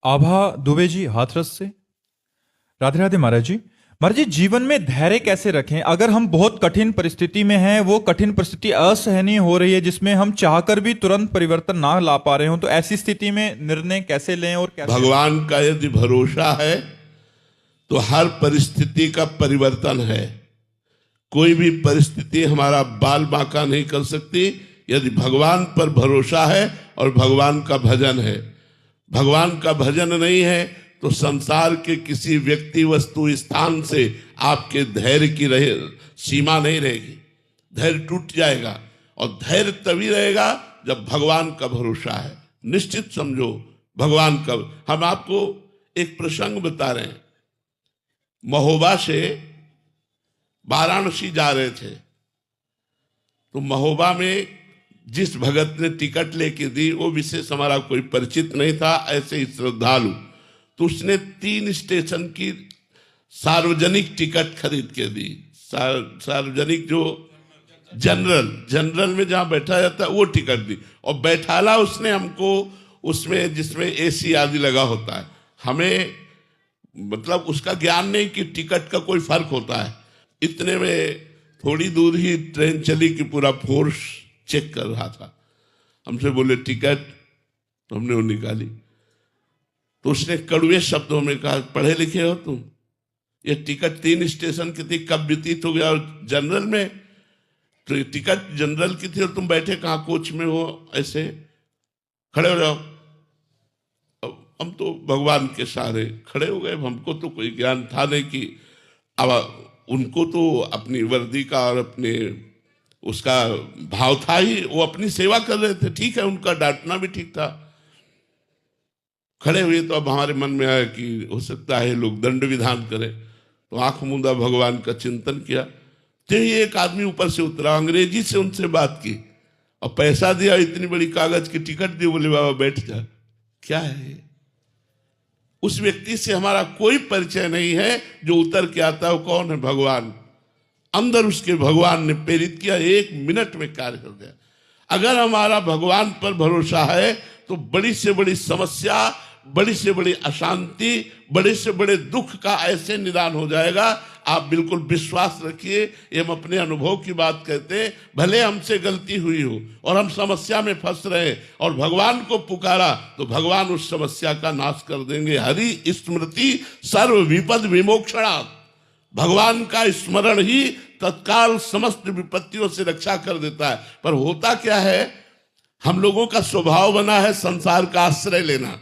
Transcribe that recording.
आभा दुबे जी हाथरस से। राधे राधे महाराज जी। महाराज जी, जीवन में धैर्य कैसे रखें अगर हम बहुत कठिन परिस्थिति में हैं, वो कठिन परिस्थिति असहनीय हो रही है जिसमें हम चाहकर भी तुरंत परिवर्तन ना ला पा रहे हो, तो ऐसी स्थिति में निर्णय कैसे लें और कैसे? भगवान का यदि भरोसा है तो हर परिस्थिति का परिवर्तन है। कोई भी परिस्थिति हमारा बाल बांका नहीं कर सकती यदि भगवान पर भरोसा है और भगवान का भजन है। भगवान का भजन नहीं है तो संसार के किसी व्यक्ति वस्तु स्थान से आपके धैर्य की सीमा नहीं रहेगी। धैर्य टूट जाएगा और धैर्य तभी रहेगा जब भगवान का भरोसा है। निश्चित समझो भगवान का। हम आपको एक प्रसंग बता रहे हैं। महोबा से वाराणसी जा रहे थे तो महोबा में जिस भगत ने टिकट लेके दी वो विशेष हमारा कोई परिचित नहीं था, ऐसे ही श्रद्धालु। तो उसने 3 स्टेशन की सार्वजनिक टिकट खरीद के दी। सार्वजनिक जो जनरल में जहां बैठा जाता है वो टिकट दी और बैठाला उसने हमको उसमें जिसमें एसी आदि लगा होता है। हमें मतलब उसका ज्ञान नहीं कि टिकट का कोई फर्क होता है। इतने में थोड़ी दूर ही ट्रेन चली कि पूरा फोर्स चेक कर रहा था। हमसे बोले टिकट, तो हमने वो निकाली। तो उसने कड़वे शब्दों में कहा, पढ़े लिखे हो तुम? ये टिकट 3 स्टेशन की थी, कब व्यतीत हो गया और जनरल में? तो ये टिकट जनरल की थी और तुम बैठे कहाँ कोच में हो? ऐसे खड़े हो जाओ। हम तो भगवान के सहारे खड़े हो गए। हमको तो कोई ज्ञान था नहीं कि अब उनको तो अपनी वर्दी का और अपने उसका भाव था ही, वो अपनी सेवा कर रहे थे। ठीक है, उनका डांटना भी ठीक था। खड़े हुए तो अब हमारे मन में आया कि हो सकता है लोग दंड विधान करें, तो आंख मूंदा भगवान का चिंतन किया। तो ही एक आदमी ऊपर से उतरा, अंग्रेजी से उनसे बात की और पैसा दिया, इतनी बड़ी कागज की टिकट दी। बोले बाबा बैठ जा। क्या है? उस व्यक्ति से हमारा कोई परिचय नहीं है। जो उतर के आता है वो कौन है? भगवान। अंदर उसके भगवान ने प्रेरित किया, 1 मिनट में कार्य कर दिया। अगर हमारा भगवान पर भरोसा है तो बड़ी से बड़ी समस्या, बड़ी से बड़ी अशांति, बड़े से बड़े दुख का ऐसे निदान हो जाएगा। आप बिल्कुल विश्वास रखिए, ये हम अपने अनुभव की बात कहते हैं। भले हमसे गलती हुई हो और हम समस्या में फंस रहे और भगवान को पुकारा तो भगवान उस समस्या का नाश कर देंगे। हरि स्मृति सर्व विपद विमोक्षणा। भगवान का स्मरण ही तत्काल समस्त विपत्तियों से रक्षा कर देता है। पर होता क्या है, हम लोगों का स्वभाव बना है संसार का आश्रय लेना।